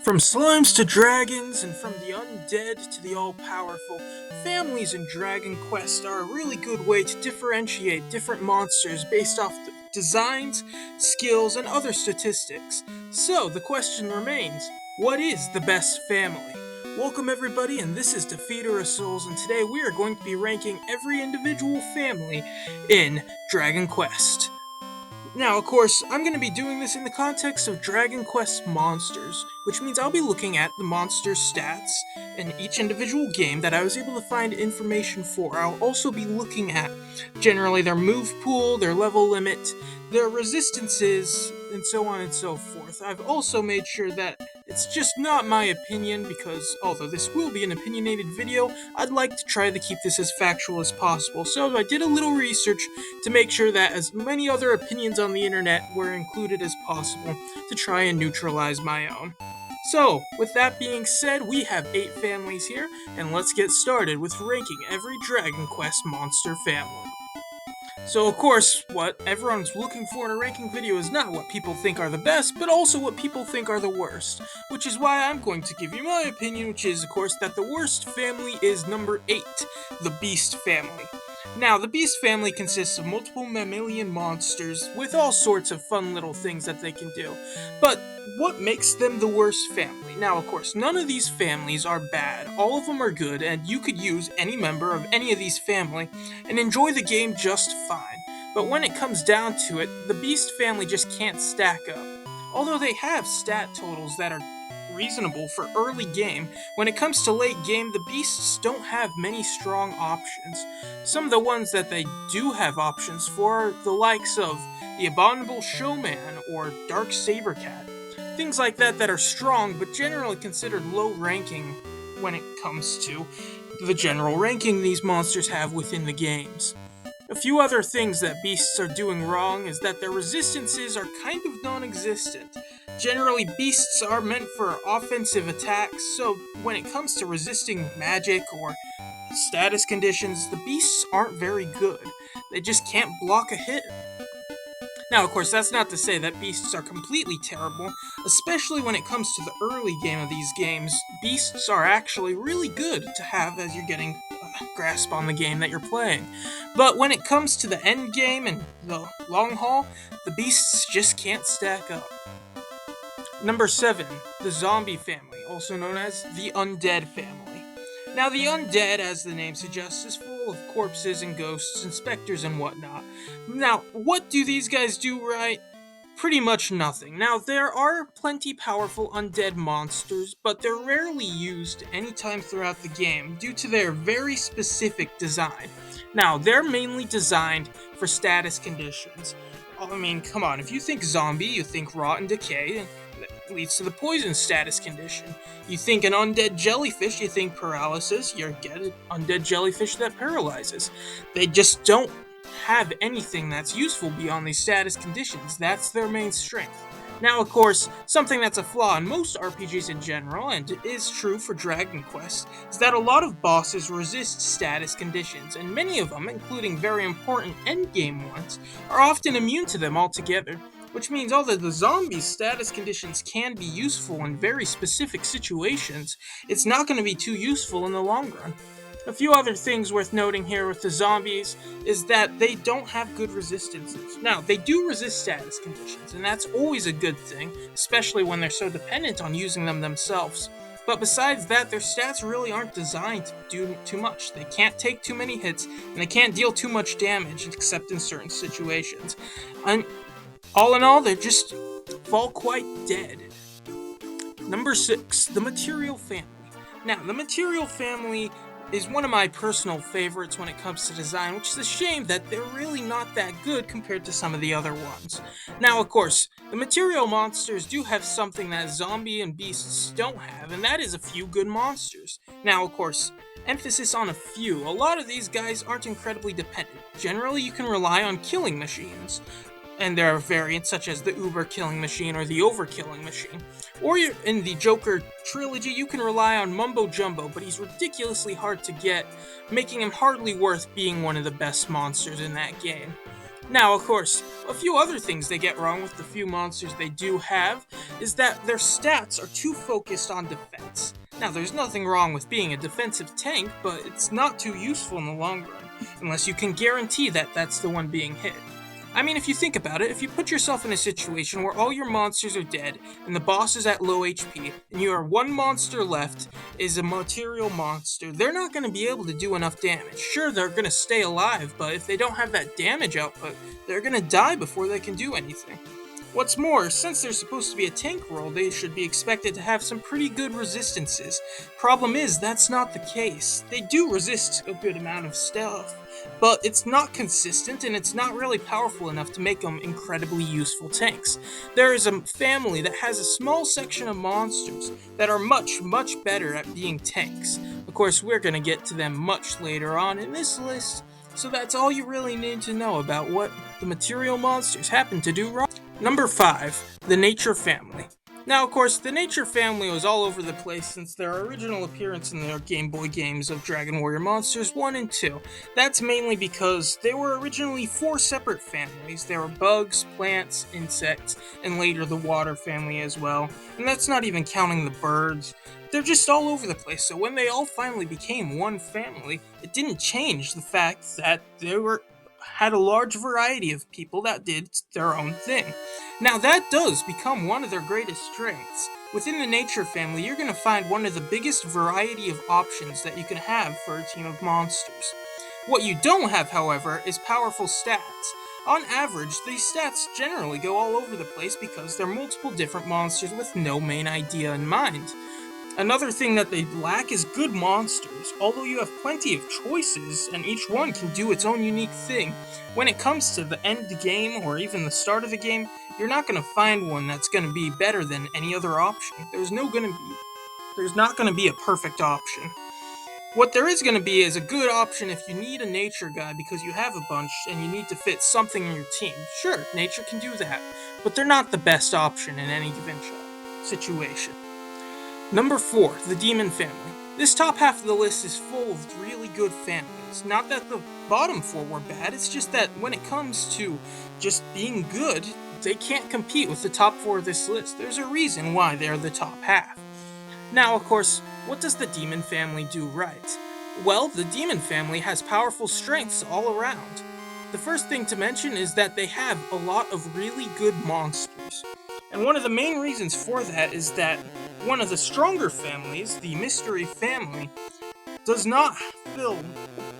From slimes to dragons, and from the undead to the all-powerful, families in Dragon Quest are a really good way to differentiate different monsters based off the designs, skills, and other statistics. So, the question remains, what is the best family? Welcome everybody, and this is Defeater of Souls, and today we are going to be ranking every individual family in Dragon Quest. Now, of course, I'm going to be doing this in the context of Dragon Quest monsters, which means I'll be looking at the monster stats in each individual game that I was able to find information for. I'll also be looking at generally their move pool, their level limit, their resistances, and so on and so forth. I've also made sure that it's just not my opinion because, although this will be an opinionated video, I'd like to try to keep this as factual as possible. So I did a little research to make sure that as many other opinions on the internet were included as possible to try and neutralize my own. So, with that being said, we have 8 families here, and let's get started with ranking every Dragon Quest monster family. So, of course, what everyone's looking for in a ranking video is not what people think are the best, but also what people think are the worst. Which is why I'm going to give you my opinion, which is, of course, that the worst family is number 8, the Beast family. Now, the Beast family consists of multiple mammalian monsters with all sorts of fun little things that they can do. But what makes them the worst family? Now, of course, none of these families are bad. All of them are good, and you could use any member of any of these family and enjoy the game just fine. But when it comes down to it, the Beast family just can't stack up. Although they have stat totals that are reasonable for early game, when it comes to late game, the Beasts don't have many strong options. Some of the ones that they do have options for are the likes of the Abominable Showman or Dark Sabercat. Things like that are strong, but generally considered low ranking when it comes to the general ranking these monsters have within the games. A few other things that beasts are doing wrong is that their resistances are kind of non-existent. Generally, beasts are meant for offensive attacks, so when it comes to resisting magic or status conditions, the beasts aren't very good. They just can't block a hit. Now, of course, that's not to say that beasts are completely terrible, especially when it comes to the early game of these games. Beasts are actually really good to have as you're getting a grasp on the game that you're playing. But when it comes to the end game and the long haul, the beasts just can't stack up. Number 7, the Zombie family, also known as the Undead family. Now, the undead, as the name suggests, is full of corpses and ghosts and specters and whatnot. Now, what do these guys do right? Pretty much nothing. Now, there are plenty powerful undead monsters, but they're rarely used anytime throughout the game due to their very specific design. Now, they're mainly designed for status conditions. I mean, come on, if you think zombie, you think rot and decay, and that leads to the poison status condition. You think an undead jellyfish, you think paralysis, you get an undead jellyfish that paralyzes. They just don't have anything that's useful beyond these status conditions. That's their main strength. Now, of course, something that's a flaw in most RPGs in general, and it is true for Dragon Quest, is that a lot of bosses resist status conditions, and many of them, including very important endgame ones, are often immune to them altogether. Which means although the zombies' status conditions can be useful in very specific situations, it's not going to be too useful in the long run. A few other things worth noting here with the zombies is that they don't have good resistances. Now, they do resist status conditions, and that's always a good thing, especially when they're so dependent on using them themselves. But besides that, their stats really aren't designed to do too much. They can't take too many hits, and they can't deal too much damage, except in certain situations. And all in all, they just fall quite dead. Number 6, the Material family. Now, the Material family is one of my personal favorites when it comes to design, which is a shame that they're really not that good compared to some of the other ones. Now, of course, the material monsters do have something that zombie and beasts don't have, and that is a few good monsters. Now, of course, emphasis on a few. A lot of these guys aren't incredibly dependent. Generally, you can rely on killing machines. And there are variants such as the Uber Killing Machine or the Overkilling Machine. Or in the Joker trilogy, you can rely on Mumbo Jumbo, but he's ridiculously hard to get, making him hardly worth being one of the best monsters in that game. Now, of course, a few other things they get wrong with the few monsters they do have is that their stats are too focused on defense. Now, there's nothing wrong with being a defensive tank, but it's not too useful in the long run, unless you can guarantee that that's the one being hit. I mean, if you think about it, if you put yourself in a situation where all your monsters are dead and the boss is at low HP and you are one monster left is a material monster, they're not going to be able to do enough damage. Sure, they're going to stay alive, but if they don't have that damage output, they're going to die before they can do anything. What's more, since they're supposed to be a tank role, they should be expected to have some pretty good resistances. Problem is, that's not the case. They do resist a good amount of stuff, but it's not consistent and it's not really powerful enough to make them incredibly useful tanks. There is a family that has a small section of monsters that are much, much better at being tanks. Of course, we're going to get to them much later on in this list, so that's all you really need to know about what the material monsters happen to do wrong. Number 5, the Nature Family. Now, of course, the Nature Family was all over the place since their original appearance in their Game Boy games of Dragon Warrior Monsters 1 and 2. That's mainly because they were originally 4 separate families. There were bugs, plants, insects, and later the water family as well. And that's not even counting the birds. They're just all over the place, so when they all finally became one family, it didn't change the fact that had a large variety of people that did their own thing. Now, that does become one of their greatest strengths. Within the Nature Family, you're going to find one of the biggest variety of options that you can have for a team of monsters. What you don't have, however, is powerful stats. On average, these stats generally go all over the place because they're multiple different monsters with no main idea in mind. Another thing that they lack is good monsters. Although you have plenty of choices, and each one can do its own unique thing, when it comes to the end game or even the start of the game, you're not going to find one that's going to be better than any other option. There's not going to be a perfect option. What there is going to be is a good option if you need a nature guy because you have a bunch and you need to fit something in your team. Sure, nature can do that, but they're not the best option in any given situation. Number 4, the Demon Family. This top half of the list is full of really good families. Not that the bottom 4 were bad, it's just that when it comes to just being good, they can't compete with the top 4 of this list. There's a reason why they're the top half. Now, of course, what does the Demon Family do right? Well, the Demon Family has powerful strengths all around. The first thing to mention is that they have a lot of really good monsters. And one of the main reasons for that is that one of the stronger families, the Mystery Family, does not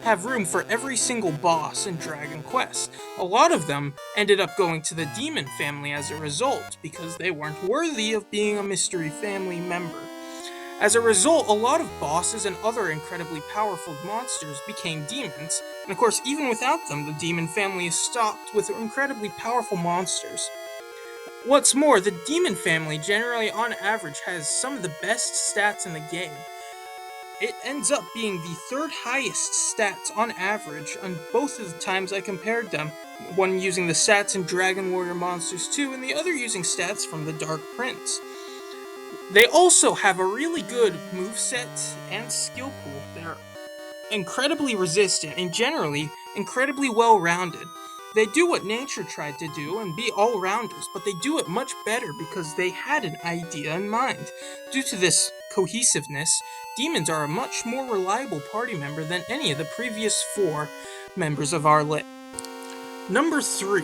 have room for every single boss in Dragon Quest. A lot of them ended up going to the Demon Family as a result, because they weren't worthy of being a Mystery Family member. As a result, a lot of bosses and other incredibly powerful monsters became demons, and of course, even without them, the Demon Family is stocked with incredibly powerful monsters. What's more, the Demon Family generally on average has some of the best stats in the game. It ends up being the 3rd highest stats on average on both of the times I compared them, one using the stats in Dragon Warrior Monsters 2 and the other using stats from the Dark Prince. They also have a really good moveset and skill pool. They're incredibly resistant and generally incredibly well-rounded. They do what nature tried to do and be all-rounders, but they do it much better because they had an idea in mind. Due to this cohesiveness, demons are a much more reliable party member than any of the previous 4 members of our list. Number 3,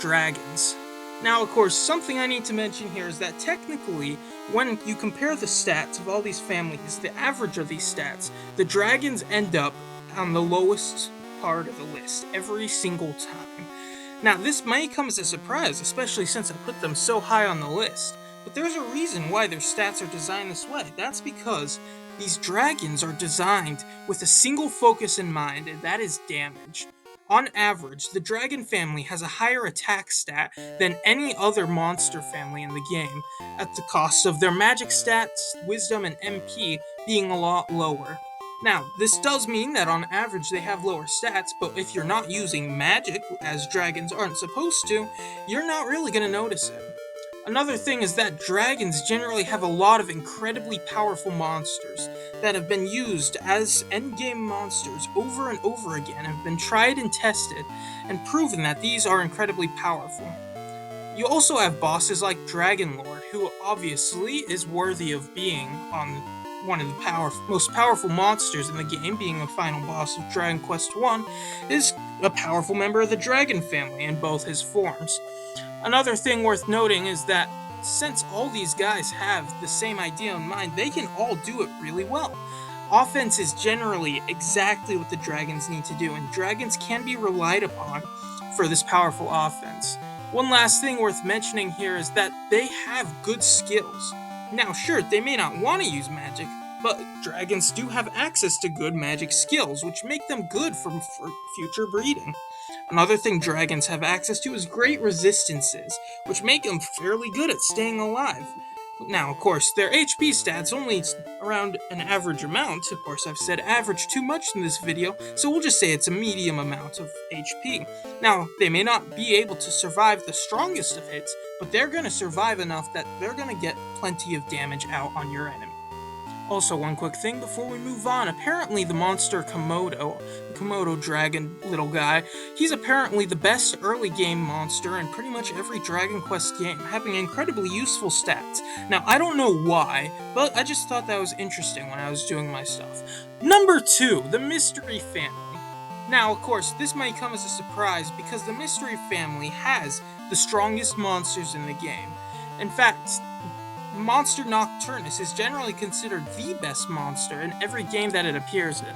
dragons. Now, of course, something I need to mention here is that technically, when you compare the stats of all these families, the average of these stats, the dragons end up on the lowest part of the list every single time. Now, this might come as a surprise, especially since I put them so high on the list, but there's a reason why their stats are designed this way. That's because these dragons are designed with a single focus in mind, and that is damage. On average, the Dragon Family has a higher attack stat than any other monster family in the game, at the cost of their magic stats, wisdom, and MP being a lot lower. Now, this does mean that on average they have lower stats, but if you're not using magic, as dragons aren't supposed to, you're not really going to notice it. Another thing is that dragons generally have a lot of incredibly powerful monsters. that have been used as endgame monsters over and over again have been tried and tested and proven that these are incredibly powerful. You also have bosses like Dragon Lord, who obviously is worthy of being on one of the most powerful monsters in the game, being the final boss of Dragon Quest I, is a powerful member of the Dragon family in both his forms. Another thing worth noting is that since all these guys have the same idea in mind, they can all do it really well. Offense is generally exactly what the dragons need to do, and dragons can be relied upon for this powerful offense. One last thing worth mentioning here is that they have good skills. Now, sure, they may not want to use magic, but dragons do have access to good magic skills, which make them good for future breeding. Another thing dragons have access to is great resistances, which make them fairly good at staying alive. Now, of course, their HP stats only around an average amount. Of course, I've said average too much in this video, so we'll just say it's a medium amount of HP. Now, they may not be able to survive the strongest of hits, but they're going to survive enough that they're going to get plenty of damage out on your enemy. Also, one quick thing before we move on, apparently the monster Komodo dragon little guy, he's apparently the best early game monster in pretty much every Dragon Quest game, having incredibly useful stats. Now, I don't know why, but I just thought that was interesting when I was doing my stuff. Number 2, the Mystery Family. Now, of course, this might come as a surprise because the Mystery Family has the strongest monsters in the game. In fact, Monster Nocturnus is generally considered the best monster in every game that it appears in.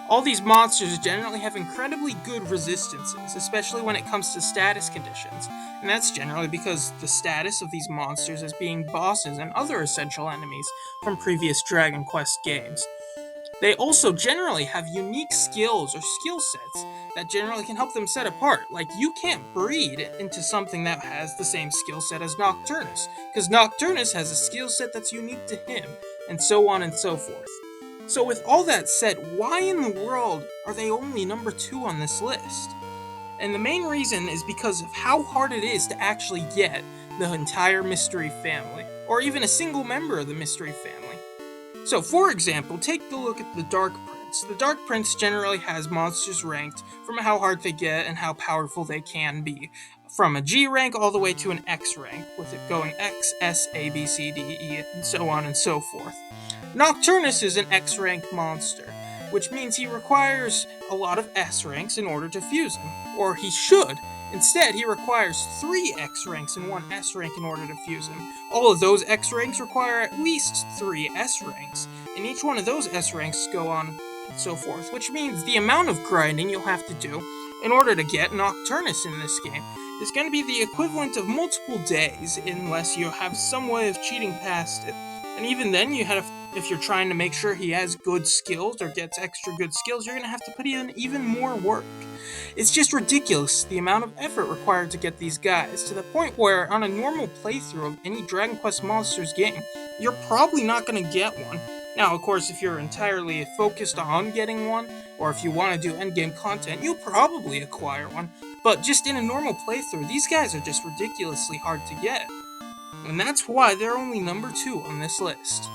All these monsters generally have incredibly good resistances, especially when it comes to status conditions, and that's generally because the status of these monsters as being bosses and other essential enemies from previous Dragon Quest games. They also generally have unique skills or skill sets that generally can help them set apart. Like, you can't breed into something that has the same skill set as Nocturnus, because Nocturnus has a skill set that's unique to him, and so on and so forth. So with all that said, why in the world are they only number 2 on this list? And the main reason is because of how hard it is to actually get the entire Mystery Family, or even a single member of the Mystery Family. So, for example, take a look at the Dark Prince. The Dark Prince generally has monsters ranked from how hard they get and how powerful they can be, from a G rank all the way to an X rank, with it going X, S, A, B, C, D, E, and so on and so forth. Nocturnus is an X rank monster, which means he requires a lot of S ranks in order to fuse him, or he should. Instead, he requires 3 X ranks and 1 S rank in order to fuse him. All of those X ranks require at least 3 S ranks, and each one of those S ranks go on and so forth, which means the amount of grinding you'll have to do in order to get Nocturnus in this game is going to be the equivalent of multiple days, unless you have some way of cheating past it. And even then, if you're trying to make sure he has good skills or gets extra good skills, you're going to have to put in even more work. It's just ridiculous, the amount of effort required to get these guys, to the point where on a normal playthrough of any Dragon Quest Monsters game, you're probably not going to get one. Now, of course, if you're entirely focused on getting one, or if you want to do endgame content, you'll probably acquire one, but just in a normal playthrough, these guys are just ridiculously hard to get. And that's why they're only number 2 on this list.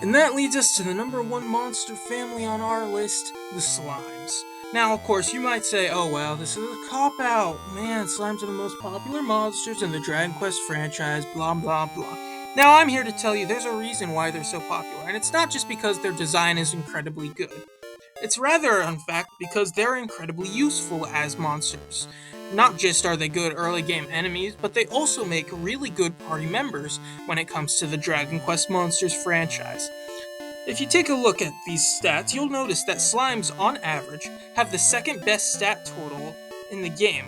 And that leads us to the number 1 monster family on our list, the Slimes. Now, of course, you might say, oh well, this is a cop-out. Man, Slimes are the most popular monsters in the Dragon Quest franchise, blah blah blah. Now, I'm here to tell you there's a reason why they're so popular, and it's not just because their design is incredibly good. It's rather, in fact, because they're incredibly useful as monsters. Not just are they good early game enemies, but they also make really good party members when it comes to the Dragon Quest Monsters franchise. If you take a look at these stats, you'll notice that Slimes, on average, have the second best stat total in the game.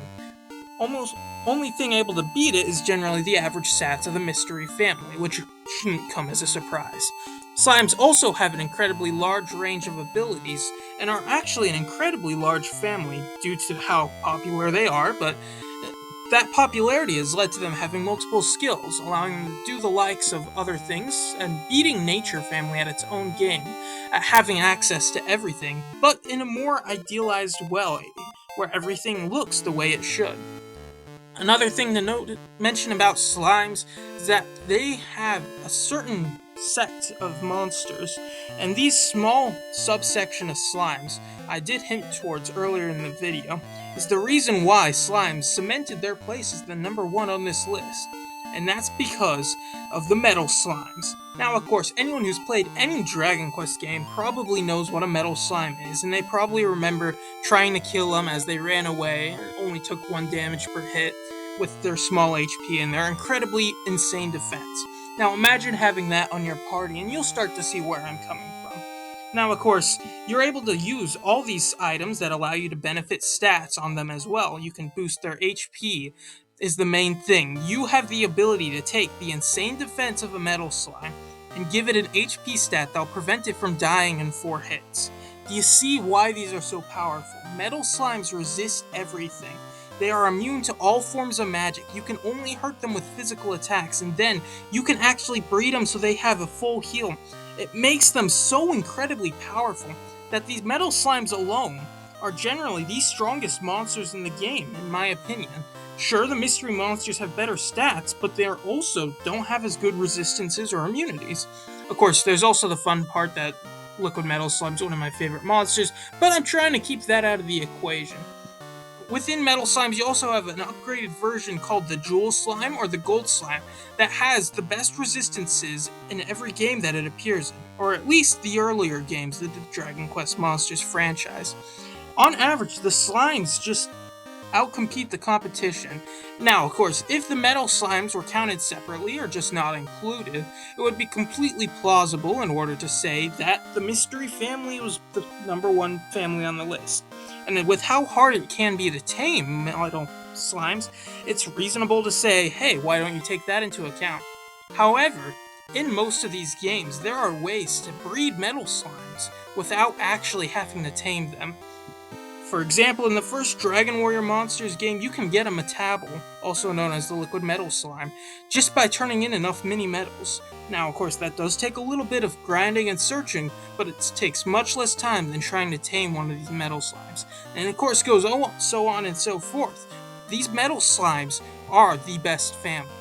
Almost only thing able to beat it is generally the average stats of the Mystery Family, which shouldn't come as a surprise. Slimes also have an incredibly large range of abilities, and are actually an incredibly large family due to how popular they are, but that popularity has led to them having multiple skills, allowing them to do the likes of other things, and beating Nature Family at its own game, at having access to everything, but in a more idealized way, where everything looks the way it should. Another thing to mention about Slimes is that they have a certain sect of monsters, and these small subsection of slimes I did hint towards earlier in the video is the reason why slimes cemented their place as the number one on this list, and that's because of the metal slimes. Now, of course, anyone who's played any Dragon Quest game probably knows what a metal slime is, and they probably remember trying to kill them as they ran away and only took 1 damage per hit with their small HP and their incredibly insane defense. Now, imagine having that on your party, and you'll start to see where I'm coming from. Now, of course, you're able to use all these items that allow you to benefit stats on them as well. You can boost their HP, is the main thing. You have the ability to take the insane defense of a metal slime and give it an HP stat that'll prevent it from dying in 4 hits. Do you see why these are so powerful? Metal slimes resist everything. They are immune to all forms of magic. You can only hurt them with physical attacks, and then you can actually breed them so they have a full heal. It makes them so incredibly powerful that these metal slimes alone are generally the strongest monsters in the game, in my opinion. Sure, the mystery monsters have better stats, but they also don't have as good resistances or immunities. Of course, there's also the fun part that Liquid Metal Slime's one of my favorite monsters, but I'm trying to keep that out of the equation. Within Metal Slimes, you also have an upgraded version called the Jewel Slime or the Gold Slime that has the best resistances in every game that it appears in, or at least the earlier games of the Dragon Quest Monsters franchise. On average, the slimes just outcompete the competition. Now, of course, if the metal slimes were counted separately or just not included, it would be completely plausible in order to say that the mystery family was the number one family on the list. And with how hard it can be to tame metal slimes, it's reasonable to say, hey, why don't you take that into account? However, in most of these games, there are ways to breed metal slimes without actually having to tame them. For example, in the first Dragon Warrior Monsters game, you can get a Metabel, also known as the Liquid Metal Slime, just by turning in enough mini-metals. Now, of course, that does take a little bit of grinding and searching, but it takes much less time than trying to tame one of these metal slimes. And of course goes so on and so forth. These metal slimes are the best family,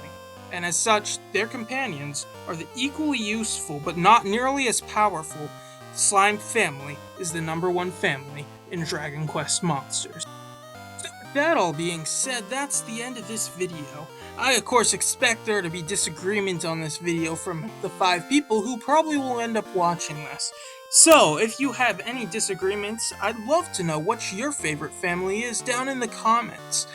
and as such, their companions are the equally useful but not nearly as powerful slime family is the number one family in Dragon Quest Monsters. So with that all being said, that's the end of this video. I of course expect there to be disagreement on this video from the 5 people who probably will end up watching this. So, if you have any disagreements, I'd love to know what your favorite family is down in the comments.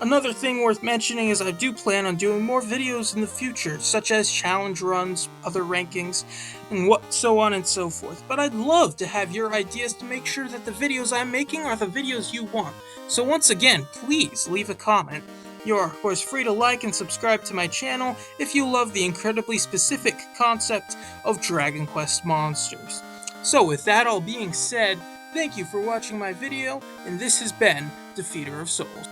Another thing worth mentioning is I do plan on doing more videos in the future, such as challenge runs, other rankings, and so on and so forth. But I'd love to have your ideas to make sure that the videos I'm making are the videos you want. So once again, please leave a comment. You're of course free to like and subscribe to my channel if you love the incredibly specific concept of Dragon Quest Monsters. So with that all being said, thank you for watching my video, and this has been Defeater of Souls.